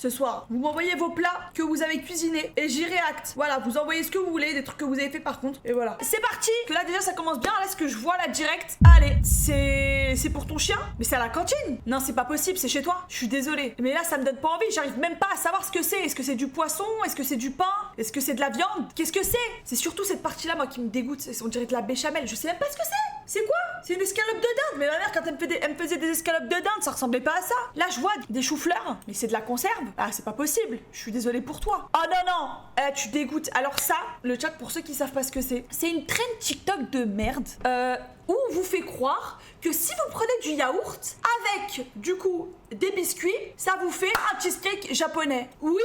ce soir. Vous m'envoyez vos plats que vous avez cuisinés et j'y réacte. Voilà, vous envoyez ce que vous voulez, des trucs que vous avez fait par contre. Et voilà. C'est parti. Que là déjà ça commence bien. Là ce que je vois là direct. Allez, c'est pour ton chien? Mais c'est à la cantine? Non, c'est pas possible, c'est chez toi. Je suis désolée. Mais là ça me donne pas envie. J'arrive même pas à savoir ce que c'est. Est-ce que c'est du poisson? Est-ce que c'est du pain? Est-ce que c'est de la viande? Qu'est-ce que c'est? C'est surtout cette partie-là moi qui me dégoûte. On dirait de la béchamel. Je sais même pas ce que c'est. C'est quoi? C'est une escalope de dinde. Mais ma mère quand elle me faisait des escalopes de dinde, ça ressemblait pas à ça. Là je vois des choux-fleurs. Mais c'est de la conserve. Ah c'est pas possible. Je suis désolée pour toi. Oh non non. Tu dégoûtes. Alors ça, le chat pour ceux qui savent pas ce que c'est une trend TikTok de merde. Où on vous fait croire que si vous prenez du yaourt avec du coup des biscuits, ça vous fait un cheesecake japonais. Oui.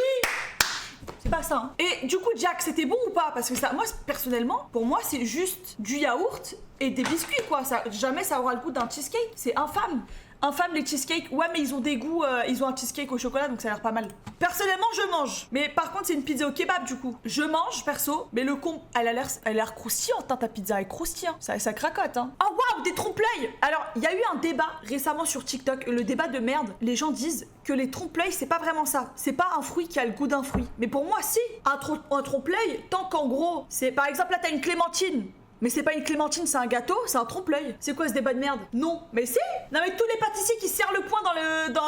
C'est pas ça. Hein. Et du coup, Jack, c'était bon ou pas? Parce que ça, moi, personnellement, pour moi, c'est juste du yaourt et des biscuits, quoi. Ça, jamais ça aura le goût d'un cheesecake. C'est infâme. Infâme les cheesecakes. Ouais, mais ils ont des goûts. Ils ont un cheesecake au chocolat, donc ça a l'air pas mal. Personnellement, je mange. Mais par contre, c'est une pizza au kebab, du coup. Je mange, perso. Mais le con, elle a l'air croustillante, hein, ta pizza est croustillante. Ça cracote, hein. Oh, waouh, des trompe-l'œil. Alors, il y a eu un débat récemment sur TikTok. Le débat de merde. Les gens disent que les trompe-l'œil, c'est pas vraiment ça. C'est pas un fruit qui a le goût d'un fruit. Mais pour moi, si. Un trompe-l'œil, tant qu'en gros, c'est par exemple, là, t'as une clémentine. Mais c'est pas une clémentine, c'est un gâteau, c'est un trompe-l'œil. C'est quoi ce débat de merde? Non, mais si. Non mais tous les pâtissiers qui serrent le point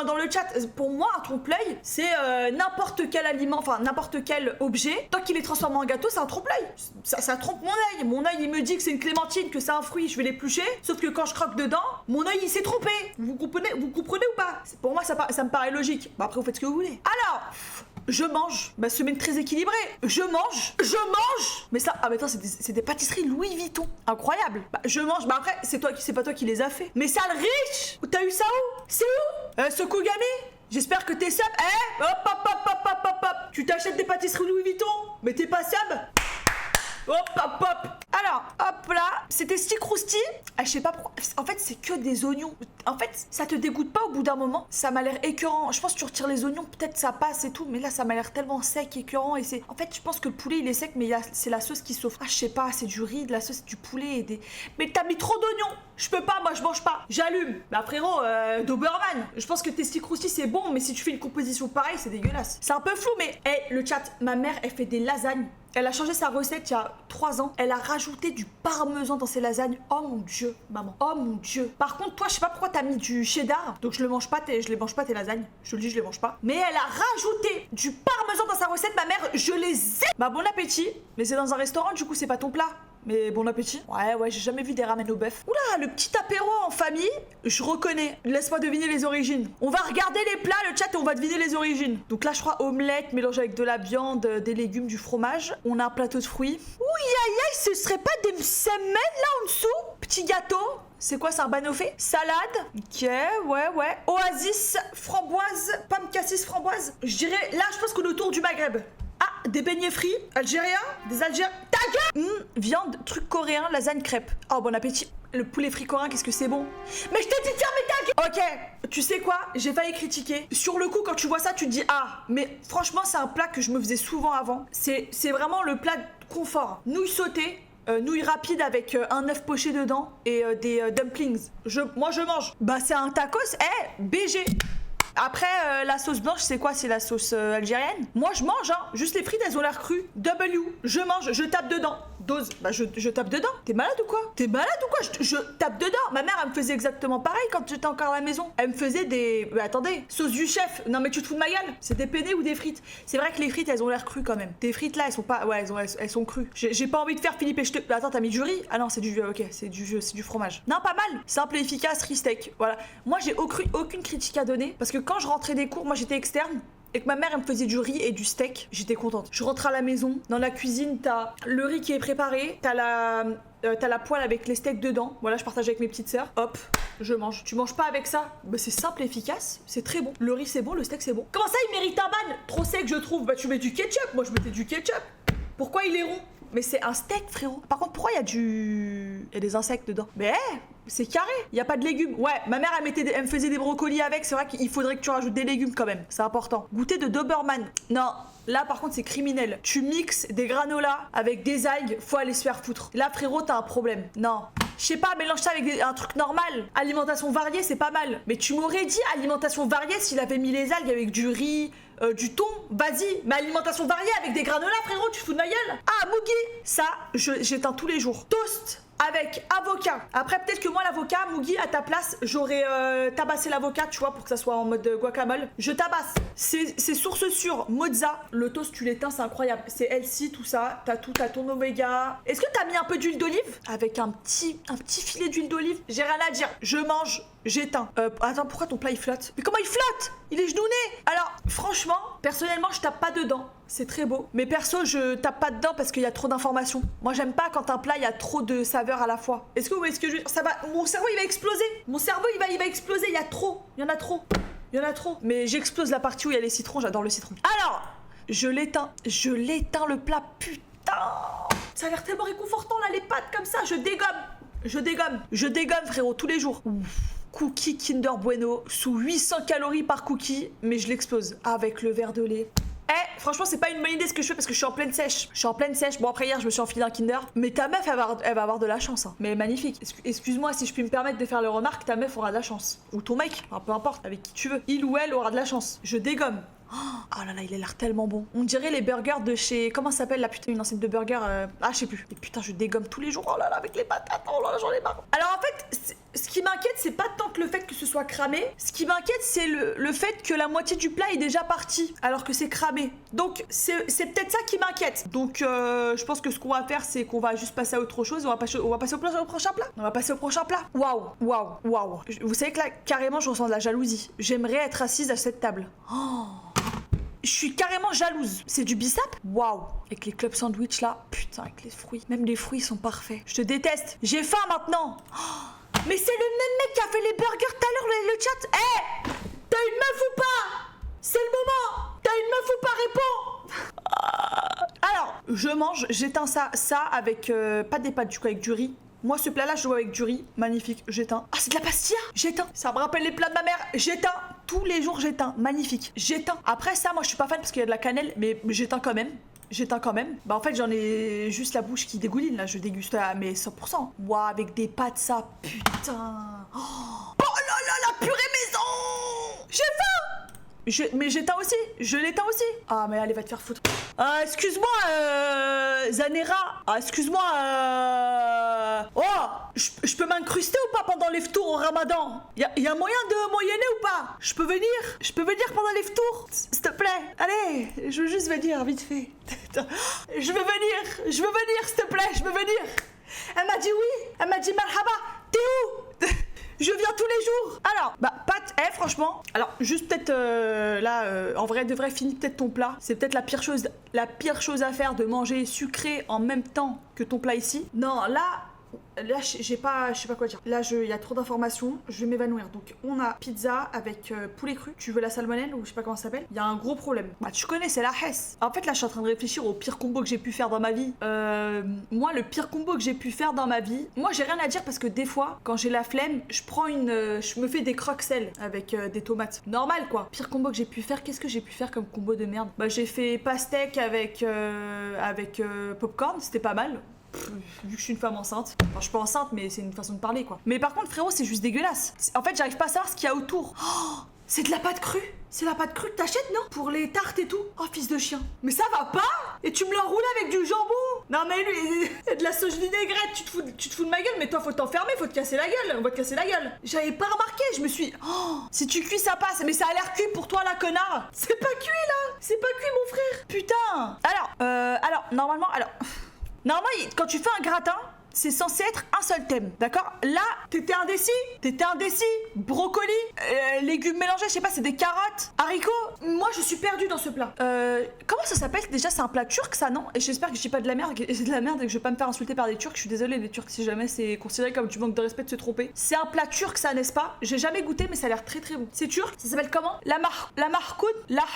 dans le chat. Pour moi, un trompe-l'œil, c'est n'importe quel aliment, enfin n'importe quel objet. Tant qu'il est transformé en gâteau, c'est un trompe-l'œil. Ça trompe mon œil. Mon œil, il me dit que c'est une clémentine, que c'est un fruit, je vais l'éplucher. Sauf que quand je croque dedans, mon œil, il s'est trompé. Vous comprenez ou pas? Pour moi, ça me paraît logique. Bah après, vous faites ce que vous voulez. Alors... Je mange. Bah, semaine très équilibrée. Je mange. Mais ça, ah, mais attends, c'est des pâtisseries Louis Vuitton. Incroyable. Bah, je mange. Bah, après, c'est pas toi qui les as fait. Mais ça, le riche. T'as eu ça où? C'est où? Sokugami? J'espère que t'es sub. Hop, hop, hop, hop, hop, hop, hop. Tu t'achètes des pâtisseries Louis Vuitton? Mais t'es pas sub? Hop, hop, hop. Alors, hop là, c'était stick rousti. Ah, je sais pas pourquoi. En fait, c'est que des oignons. En fait, ça te dégoûte pas au bout d'un moment? Ça m'a l'air écœurant. Je pense que tu retires les oignons, peut-être ça passe et tout. Mais là, ça m'a l'air tellement sec, écœurant. Et c'est. En fait, je pense que le poulet, il est sec, mais c'est la sauce qui sauve. Ah, je sais pas, c'est du riz, de la sauce, du poulet et des. Mais t'as mis trop d'oignons. Je peux pas, moi, je mange pas. J'allume. Bah, frérot, Doberman. Je pense que tes stick rousti, c'est bon, mais si tu fais une composition pareille, c'est dégueulasse. C'est un peu flou, mais. Le chat, ma mère, elle fait des lasagnes. Elle a changé sa recette il y a 3 ans. Elle a rajouté du parmesan dans ses lasagnes. Oh mon dieu, maman. Oh mon dieu. Par contre, toi, je sais pas pourquoi t'as mis du cheddar. Donc je les mange pas tes lasagnes. Je le dis, je les mange pas. Mais elle a rajouté du parmesan dans sa recette, ma mère. Je les ai. Bah bon appétit. Mais c'est dans un restaurant, du coup, c'est pas ton plat. Mais bon appétit. Ouais, j'ai jamais vu des ramen au bœuf. Oula, le petit apéro en famille, je reconnais. Laisse-moi deviner les origines. On va regarder les plats, le chat, et on va deviner les origines. Donc là, je crois omelette mélangée avec de la viande, des légumes, du fromage. On a un plateau de fruits. Ouh, aïe, ce serait pas des semelles là en dessous? Petit gâteau. C'est quoi, c'est un banoffé? Salade. Ok, ouais. Oasis, framboise, pomme cassis, framboise. Je dirais, là, je pense qu'on est autour du Maghreb. Ah, des beignets frits, algériens, des algériens. Ta gueule! Viande, truc coréen, lasagne, crêpe. Oh, bon appétit. Le poulet frit coréen, qu'est-ce que c'est bon. Mais je t'ai dit de fermer ta gueule! Ok, tu sais quoi? J'ai failli critiquer. Sur le coup, quand tu vois ça, tu te dis ah. Mais franchement, c'est un plat que je me faisais souvent avant. C'est vraiment le plat de confort. Nouilles sautées. Nouilles rapides avec un œuf poché dedans et des dumplings. Moi, je mange. Bah, c'est un tacos. BG. Après, la sauce blanche, c'est quoi? C'est la sauce algérienne. Moi, je mange, hein. Juste les frites, elles ont l'air crues. W. Je mange, je tape dedans. Dose. Bah, je tape dedans. T'es malade ou quoi? Je tape dedans. Ma mère, elle me faisait exactement pareil quand j'étais encore à la maison. Elle me faisait des... Bah, attendez. Sauce du chef. Non, mais tu te fous de ma gueule? C'est des penne ou des frites? C'est vrai que les frites, elles ont l'air crues quand même. Des frites, là, elles sont pas... Ouais, elles sont crues. J'ai pas envie de faire Philippe et je te... Bah, attends, t'as mis du riz? Ah non, c'est du... Ok, c'est du fromage. Non, pas mal. Simple et efficace, riz steak. Voilà. Moi, j'ai aucune critique à donner. Parce que quand je rentrais des cours, moi, j'étais externe. Et que ma mère elle me faisait du riz et du steak, j'étais contente. Je rentre à la maison, dans la cuisine, t'as le riz qui est préparé, t'as la poêle avec les steaks dedans. Voilà, je partage avec mes petites sœurs. Hop, je mange. Tu manges pas avec ça? Bah c'est simple et efficace, c'est très bon. Le riz c'est bon, le steak c'est bon. Comment ça il mérite un ban? Trop sec je trouve. Bah tu mets du ketchup, moi je mettais du ketchup. Pourquoi il est rond? Mais c'est un steak frérot. Par contre pourquoi il y a des insectes dedans? Mais c'est carré, il y a pas de légumes. Ouais, ma mère elle me faisait des brocolis avec, c'est vrai qu'il faudrait que tu rajoutes des légumes quand même, c'est important. Goûter de Doberman. Non, là par contre c'est criminel. Tu mixes des granolas avec des algues, faut aller se faire foutre. Là frérot, t'as un problème. Non. Je sais pas, mélange ça avec un truc normal. Alimentation variée, c'est pas mal. Mais tu m'aurais dit alimentation variée s'il avait mis les algues avec du riz, du thon, vas-y, mais alimentation variée avec des granolas, frérot, tu te fous de ma gueule? Ah, Mugi, ça, j'éteins tous les jours. Toast avec avocat. Après, peut-être que moi, l'avocat, Mugi, à ta place, j'aurais tabassé l'avocat, tu vois, pour que ça soit en mode guacamole. Je tabasse. C'est source sûre. Mozza, le toast, tu l'éteins, c'est incroyable. C'est healthy, tout ça. T'as tout, t'as ton oméga. Est-ce que t'as mis un peu d'huile d'olive? Avec un petit filet d'huile d'olive. J'ai rien à dire. Je mange, j'éteins. Attends, pourquoi ton plat, il flotte? Mais comment il flotte? Il est genouné. Alors, franchement, personnellement, je tape pas dedans. C'est très beau. Mais perso, je tape pas dedans parce qu'il y a trop d'informations. Moi, j'aime pas quand un plat, il y a trop de saveurs à la fois. Est-ce que vous voyez ce que je veux dire? Ça va... Mon cerveau, il va exploser. Mon cerveau, il va exploser. Il y a trop. Il y en a trop. Il y en a trop. Mais j'explose la partie où il y a les citrons. J'adore le citron. Alors, je l'éteins. Je l'éteins le plat. Putain. Ça a l'air tellement réconfortant, là, les pâtes comme ça. Je dégomme, frérot, tous les jours. Ouf. Cookie Kinder Bueno sous 800 calories par cookie, mais je l'explose avec le verre de lait. Franchement, c'est pas une bonne idée ce que je fais parce que je suis en pleine sèche. Bon, après hier, je me suis enfilé un Kinder. Mais ta meuf, elle va avoir de la chance. Hein. Mais magnifique. Excuse-moi si je puis me permettre de faire le remarque, ta meuf aura de la chance. Ou ton mec, enfin, peu importe, avec qui tu veux. Il ou elle aura de la chance. Je dégomme. Oh là là, il a l'air tellement bon. On dirait les burgers de chez... Comment ça s'appelle la putain, une enseigne de burgers Ah, je sais plus. Et putain, je dégomme tous les jours. Oh là là, avec les patates. Oh là là, j'en ai marre. Alors en fait, ce qui m'inquiète, c'est pas tant que le fait que ce soit cramé. Ce qui m'inquiète, c'est le fait que la moitié du plat est déjà partie, alors que c'est cramé. Donc, c'est peut-être ça qui m'inquiète. Donc, je pense que ce qu'on va faire, c'est qu'on va juste passer à autre chose. On va passer au prochain plat. Waouh. Vous savez que là, carrément, je ressens de la jalousie. J'aimerais être assise à cette table. Oh. Je suis carrément jalouse. C'est du bissap? Waouh. Avec les club sandwich là. Putain, avec les fruits. Même les fruits sont parfaits. Je te déteste. J'ai faim maintenant. Oh. Mais c'est le même mec qui a fait les burgers tout à l'heure, le chat. Hé, t'as une meuf ou pas? C'est le moment. T'as une meuf ou pas? Réponds. Alors, je mange, j'éteins ça avec pas des pâtes du coup, avec du riz. Moi, ce plat-là, je le vois avec du riz. Magnifique, j'éteins. Ah, c'est de la pastilla. J'éteins. Ça me rappelle les plats de ma mère. J'éteins. Tous les jours, j'éteins. Magnifique. J'éteins. Après ça, moi, je suis pas fan parce qu'il y a de la cannelle, mais j'éteins quand même. Bah, en fait, j'en ai juste la bouche qui dégouline, là. Je déguste à mes 100%. Waouh, avec des pâtes, ça. Putain. Oh là là, la purée maison. J'ai faim. Mais j'éteins aussi. Je l'éteins aussi. Ah, mais allez, va te faire foutre. Excuse-moi, Zanera. Ah, excuse-moi, Oh, je peux m'incruster ou pas pendant les tours au ramadan? Y a moyen de moyenner ou pas? Je peux venir pendant les tours? S'il te plaît. Allez, je veux juste venir, vite fait. Je veux venir, s'il te plaît, je veux venir. Elle m'a dit oui. Elle m'a dit marhaba. T'es où? Je viens tous les jours. Alors, pâte, franchement. Alors, juste peut-être en vrai, de vrai, finis peut-être ton plat. C'est peut-être la pire chose à faire de manger sucré en même temps que ton plat ici. Non, là, je sais pas quoi dire. Là, il y a trop d'informations, je vais m'évanouir. Donc, on a pizza avec poulet cru. Tu veux la salmonelle ou je sais pas comment ça s'appelle. Il y a un gros problème. Bah, tu connais, c'est la Hesse. En fait, là, je suis en train de réfléchir au pire combo que j'ai pu faire dans ma vie. Moi, le pire combo que j'ai pu faire dans ma vie. Moi, j'ai rien à dire parce que des fois, quand j'ai la flemme, je me fais des croque-sel avec des tomates. Normal, quoi. Pire combo que j'ai pu faire. Qu'est-ce que j'ai pu faire comme combo de merde? Bah, j'ai fait pastèque avec popcorn. C'était pas mal. Vu que je suis une femme enceinte. Enfin, je suis pas enceinte, mais c'est une façon de parler, quoi. Mais par contre, frérot, c'est juste dégueulasse. En fait, j'arrive pas à savoir ce qu'il y a autour. Oh, c'est de la pâte crue. C'est la pâte crue que t'achètes, non? Pour les tartes et tout. Oh, fils de chien. Mais ça va pas? Et tu me l'enroules avec du jambon? Non, mais lui, il y a de la sauce vinaigrette. Tu te fous de ma gueule, mais toi, faut t'enfermer, faut te casser la gueule. On va te casser la gueule. J'avais pas remarqué, je me suis... Oh, si tu cuis, ça passe. Mais ça a l'air cuit pour toi, là, connard. C'est pas cuit, là. C'est pas cuit, mon frère. Putain. Alors, normalement, quand tu fais un gratin, c'est censé être un seul thème, d'accord? Là, t'étais indécis, brocoli, légumes mélangés, je sais pas, c'est des carottes, haricots. Moi, je suis perdue dans ce plat. Comment ça s'appelle? Déjà, c'est un plat turc, ça, non? Et j'espère que je dis pas de la merde, et que je vais pas me faire insulter par des Turcs. Je suis désolée, les Turcs, si jamais c'est considéré comme du manque de respect de se tromper. C'est un plat turc, ça, n'est-ce pas? J'ai jamais goûté, mais ça a l'air très très bon. C'est turc? Ça s'appelle comment? La markoun, la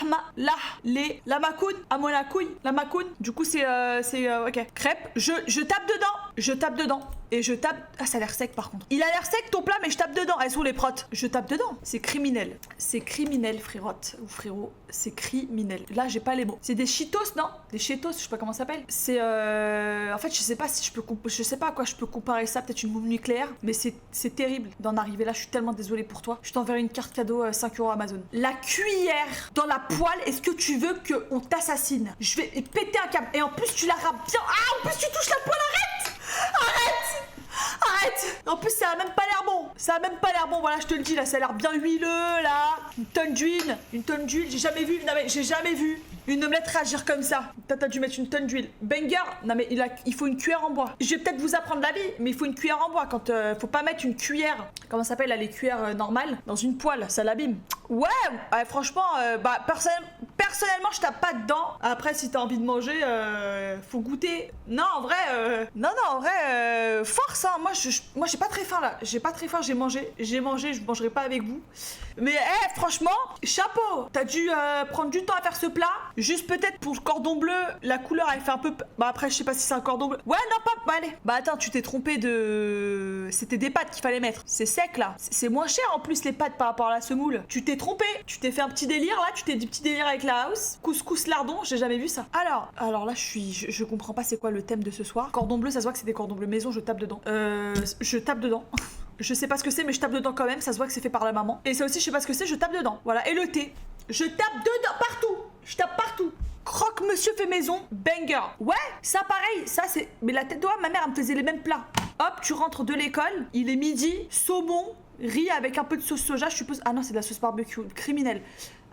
makoun, à Monacoui, la makoun. Du coup, c'est ok. Crêpe. Je tape dedans. Je tape dedans. Et je tape... Ah, ça a l'air sec par contre. Il a l'air sec ton plat, mais je tape dedans. Elles sont les protes. Je tape dedans. C'est criminel. C'est criminel, frérotte. Ou frérot. C'est criminel. Là, j'ai pas les mots. C'est des Cheetos, non? Des Cheetos, je sais pas comment ça s'appelle. C'est En fait, je sais pas si je peux... Je sais pas à quoi je peux comparer ça. Peut-être une bombe nucléaire. Mais c'est terrible d'en arriver là. Je suis tellement désolée pour toi. Je t'enverrai une carte cadeau 5 € Amazon. La cuillère dans la poêle. Est-ce que tu veux qu'on t'assassine? Je vais péter un câble. Et en plus, tu la râpes bien. Ah, en plus, tu touches la poêle. Arrête! Arrête! En plus, ça a même pas l'air bon. Ça a même pas l'air bon. Voilà, je te le dis, là, ça a l'air bien huileux, là. Une tonne d'huile. Une tonne d'huile. J'ai jamais vu... Non, mais j'ai jamais vu une omelette réagir comme ça. T'as dû mettre une tonne d'huile. Banger. Non, mais il faut une cuillère en bois. Je vais peut-être vous apprendre la vie, mais il faut une cuillère en bois. Quand faut pas mettre une cuillère... Comment ça s'appelle, là, les cuillères normales dans une poêle. Ça l'abîme. Ouais, franchement, personnellement, je tape pas dedans. Après, si t'as envie de manger, faut goûter. Non, en vrai, force, hein. Moi, j'ai pas très faim, là. J'ai pas très faim, j'ai mangé, je mangerai pas avec vous. Mais, franchement, chapeau. T'as dû prendre du temps à faire ce plat. Juste peut-être pour le cordon bleu, la couleur, elle fait un peu... Bah, après, je sais pas si c'est un cordon bleu. Ouais, non, pas... Bah, allez. Bah, attends, tu t'es trompé de... C'était des pâtes qu'il fallait mettre. C'est sec, là. C'est moins cher, en plus, les pâtes par rapport à la semoule. Tu t'es trompé. Tu t'es fait un petit délire, là. Tu t'es dit petit délire avec la house. Couscous lardon, j'ai jamais vu ça. Alors là, je comprends pas c'est quoi le thème de ce soir. Cordon bleu, ça se voit que c'est des cordons bleus maison, je tape dedans. Je tape dedans. Je sais pas ce que c'est, mais je tape dedans quand même. Ça se voit que c'est fait par la maman. Et ça aussi, je sais pas ce que c'est, je tape dedans. Voilà. Et le thé. Je tape dedans, partout. Je tape partout. Croque monsieur fait maison, banger. Ouais, ça pareil, ça c'est... Mais la tête d'oie, ma mère, elle me faisait les mêmes plats. Hop, tu rentres de l'école, il est midi, saumon, riz avec un peu de sauce soja, je suppose... Ah non, c'est de la sauce barbecue, criminel.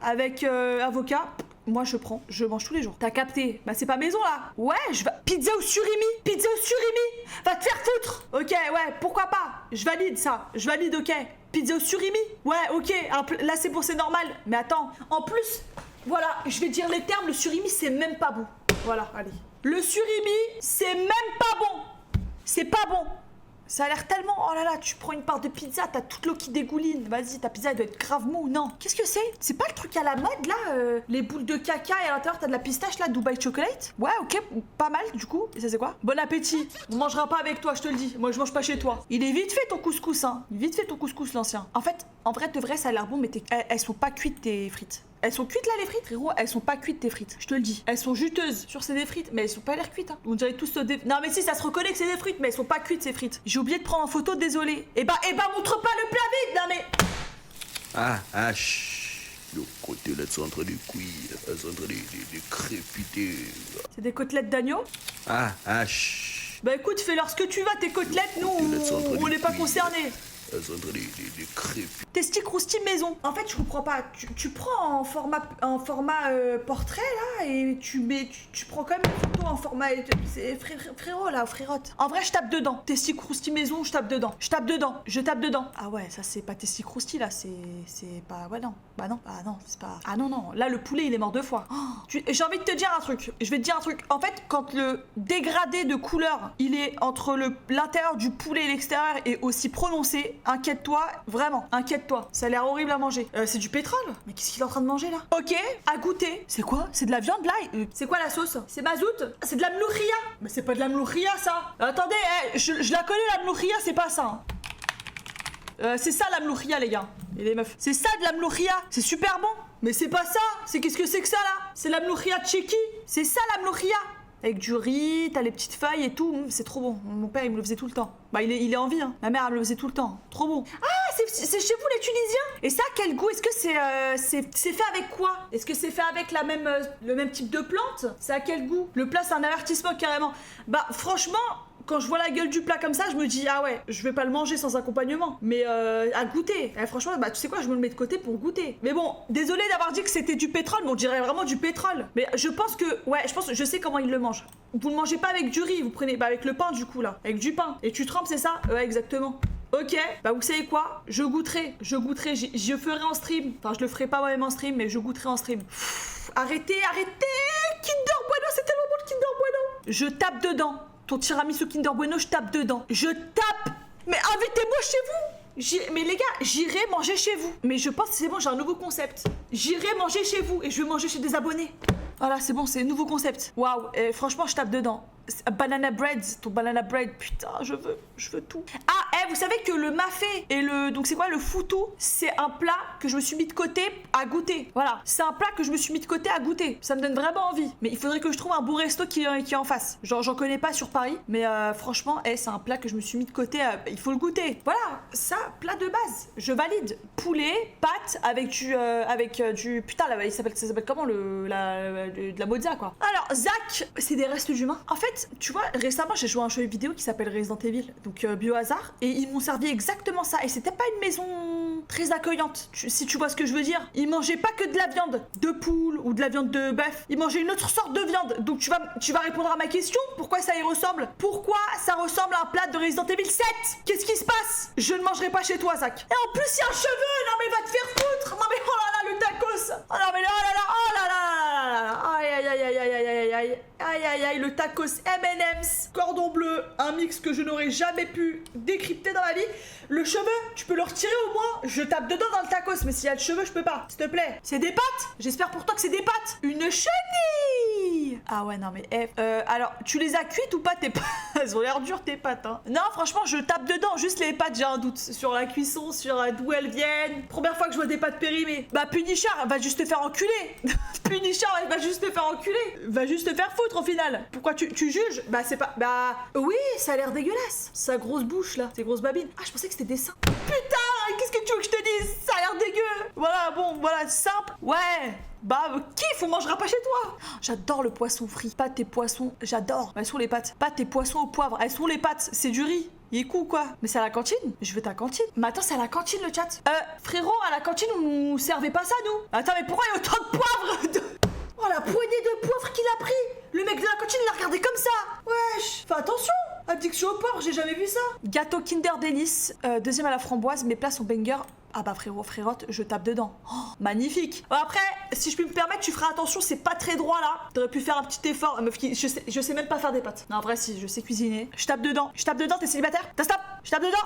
Avec avocat... Moi je prends, je mange tous les jours. T'as capté? Bah c'est pas maison là. Ouais, je vais... Pizza au surimi. Pizza au surimi. Va te faire foutre. Ok, ouais, pourquoi pas. Je valide ça. Je valide, ok. Pizza au surimi. Ouais, ok. Là c'est bon, c'est normal. Mais attends, en plus, voilà, je vais dire les termes. Le surimi, c'est même pas bon. Voilà, allez. Le surimi, c'est même pas bon. C'est pas bon. Ça a l'air tellement... Oh là là, tu prends une part de pizza, t'as toute l'eau qui dégouline. Vas-y, ta pizza, elle doit être grave mou. Non. Qu'est-ce que c'est? C'est pas le truc à la mode, là les boules de caca et à l'intérieur, t'as de la pistache, là, Dubai Chocolate? Ouais, ok, pas mal, du coup. Et ça, c'est quoi? Bon appétit. On mangera pas avec toi, je te le dis. Moi, je mange pas chez toi. Il est vite fait, ton couscous, hein. Vite fait, ton couscous, l'ancien. En fait, en vrai, de vrai, ça a l'air bon, mais elles sont pas cuites, tes frites. Elles sont cuites là les frites, frérot? Elles sont pas cuites tes frites, je te le dis. Elles sont juteuses. Sur c'est des frites, mais elles sont pas l'air cuites. Hein. On dirait tous des... Non mais si, ça se reconnaît que c'est des frites, mais elles sont pas cuites ces frites. J'ai oublié de prendre en photo, désolé. Eh bah montre pas le plat vide, non mais... Le côtelettes sont en train de cuire, elles sont en train de crépiter. C'est des côtelettes d'agneau? Bah écoute, fais-leur ce que tu vas, tes côtelettes, nous on n'est pas concernés. Elles sont en train de crépiter. Testi crousti maison. En fait, je comprends pas. Tu prends en format portrait là et tu prends quand même une photo en format. C'est frérot là, frérotte. En vrai, je tape dedans. Testi crousti maison, je tape dedans. Je tape dedans. Ah ouais, ça c'est pas testi crousti là, c'est pas. Ouais non. Bah non. Ah non, c'est pas. Ah non. Là, le poulet il est mort 2 fois. Oh, j'ai envie de te dire un truc. Je vais te dire un truc. En fait, quand le dégradé de couleur il est entre l'intérieur du poulet et l'extérieur est aussi prononcé. Inquiète-toi, vraiment, inquiète-toi. Ça a l'air horrible à manger. C'est du pétrole? Mais qu'est-ce qu'il est en train de manger là? Ok, à goûter. C'est quoi? C'est de la viande là? C'est quoi la sauce? C'est mazout? C'est de la mlouria? Mais c'est pas de la mlouria ça. Attendez, je la connais la mlouria, c'est pas ça. C'est ça la mlouria les gars. Et les meufs. C'est ça de la mlouria. C'est super bon. Mais c'est pas ça. Qu'est-ce que c'est que ça là? C'est la mlouria tchéki. C'est ça la mlouria. Avec du riz, t'as les petites feuilles et tout, c'est trop bon. Mon père il me le faisait tout le temps. Bah il est en vie hein. Ma mère elle me le faisait tout le temps. Trop bon. Ah c'est chez vous les Tunisiens? Et ça quel goût? Est-ce que c'est fait avec quoi? Est-ce que c'est fait avec le même type de plante? C'est à quel goût? Le plat c'est un avertissement carrément. Bah franchement, quand je vois la gueule du plat comme ça, je me dis ah ouais, je vais pas le manger sans accompagnement. Mais à goûter. Franchement, bah tu sais quoi, je me le mets de côté pour goûter. Mais bon, désolé d'avoir dit que c'était du pétrole, mais on dirait vraiment du pétrole. Mais je pense que je sais comment ils le mangent. Vous le mangez pas avec du riz, vous prenez avec le pain du coup là, avec du pain. Et tu trempes, c'est ça? Ouais, exactement. Ok, bah vous savez quoi? Je goûterai, je ferai en stream. Enfin, je le ferai pas moi-même en stream, mais je goûterai en stream. Arrêtez Kinder Bueno, c'est tellement bon le Kinder Bueno. Je tape dedans. Ton tiramisu Kinder Bueno, je tape dedans. Je tape. Mais invitez-moi chez vous. Mais les gars, j'irai manger chez vous. Mais je pense que c'est bon, j'ai un nouveau concept. J'irai manger chez vous et je vais manger chez des abonnés. Voilà, c'est bon, c'est un nouveau concept. Waouh, franchement, je tape dedans. Banana bread, ton banana bread, putain, je veux tout. Ah, vous savez que le mafé et donc c'est quoi le foutou, c'est un plat que je me suis mis de côté à goûter. Voilà, c'est un plat que je me suis mis de côté à goûter. Ça me donne vraiment envie. Mais il faudrait que je trouve un bon resto qui est en face. Genre, j'en connais pas sur Paris, mais franchement, c'est un plat que je me suis mis de côté. Il faut le goûter. Voilà, ça, plat de base. Je valide. Poulet, pâtes avec du putain là, ça s'appelle comment de la mozza quoi. Alors Zach, c'est des restes d'humains. En fait, tu vois, récemment j'ai joué à un jeu vidéo qui s'appelle Resident Evil, donc Biohazard, et ils m'ont servi exactement ça. Et c'était pas une maison très accueillante, si tu vois ce que je veux dire. Ils mangeaient pas que de la viande de poule ou de la viande de bœuf. Ils mangeaient une autre sorte de viande. Donc tu vas répondre à ma question. Pourquoi ça y ressemble? Pourquoi ça ressemble à un plat de Resident Evil 7? Qu'est-ce qui se passe? Je ne mangerai pas chez toi, Zach. Et en plus, il y a un cheveu. Non mais va te faire foutre. Non mais oh là là, le tacos. Oh non mais oh là là. Aïe aïe aïe aïe aïe aïe aïe aïe. Aïe aïe aïe, le tacos M&M's cordon bleu, un mix que je n'aurais jamais pu décrypter dans ma vie. Le cheveu, tu peux le retirer au moins. Je tape dedans dans le tacos, mais s'il y a le cheveu, je peux pas. S'il te plaît. C'est des pâtes. J'espère pour toi que c'est des pâtes. Une chenille. Ah ouais, non mais alors, tu les as cuites ou pas tes pâtes? Elles ont l'air dures tes pâtes, hein. Non, franchement, je tape dedans. Juste les pâtes, j'ai un doute sur la cuisson, sur d'où elles viennent. Première fois que je vois des pâtes périmées. Bah Punisher, va juste te faire enculer. Punisher, elle va juste te faire enculer. Va juste te faire foutre au final. Pourquoi tu juges? Bah c'est pas... Bah oui, ça a l'air dégueulasse. Sa grosse bouche là, ses grosses babines. Ah, je pensais que c'était des seins. Putain, qu'est-ce que tu veux que je te dise? Ça a l'air dégueu. Voilà, bon, voilà, simple. Ouais. Bah, kiff, on mangera pas chez toi. J'adore le poisson frit. Pâtes et poissons, j'adore. Elles sont les pâtes. Pâtes et poissons au poivre. Elles sont les pâtes. C'est du riz. Il est cool quoi. Mais c'est à la cantine. Je veux ta cantine. Mais attends, c'est à la cantine le chat. Frérot, à la cantine, on nous servait pas ça, nous. Attends, mais pourquoi il y a autant de poivre? Oh, la poignée de poivre qu'il a pris. Le mec de la cantine, il a regardé comme ça. Wesh. Fais attention. Addiction au poivre, j'ai jamais vu ça. Gâteau Kinder Delice, deuxième à la framboise. Mes plats sont banger. Ah bah frérot, frérotte, je tape dedans. Oh, magnifique. Bon, après, si je puis me permettre, tu feras attention, c'est pas très droit là. T'aurais pu faire un petit effort. Meuf, je sais même pas faire des pâtes. Non, en vrai, si, je sais cuisiner. Je tape dedans. Je tape dedans, t'es célibataire? T'as stop. Je tape dedans.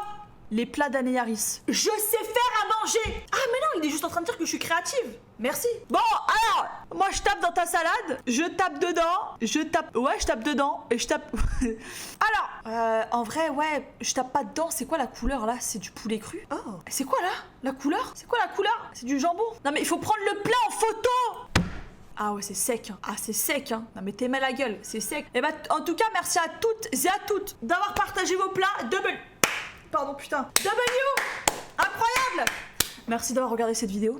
Les plats d'Anne Harris. Je sais faire à manger. Ah mais non, il est juste en train de dire que je suis créative. Merci. Bon, alors, moi je tape dans ta salade, je tape dedans, ouais, je tape dedans, et je tape... Alors, en vrai, ouais, je tape pas dedans, c'est quoi la couleur là? C'est du poulet cru? Oh, c'est quoi là? La couleur? C'est quoi la couleur? C'est du jambon? Non mais il faut prendre le plat en photo. Ah ouais, c'est sec, hein. Ah, c'est sec, hein. Non mais t'es mal à la gueule, c'est sec. Et bah, en tout cas, merci à toutes et à toutes d'avoir partagé vos plats. Pardon, putain. W! Incroyable! Merci d'avoir regardé cette vidéo.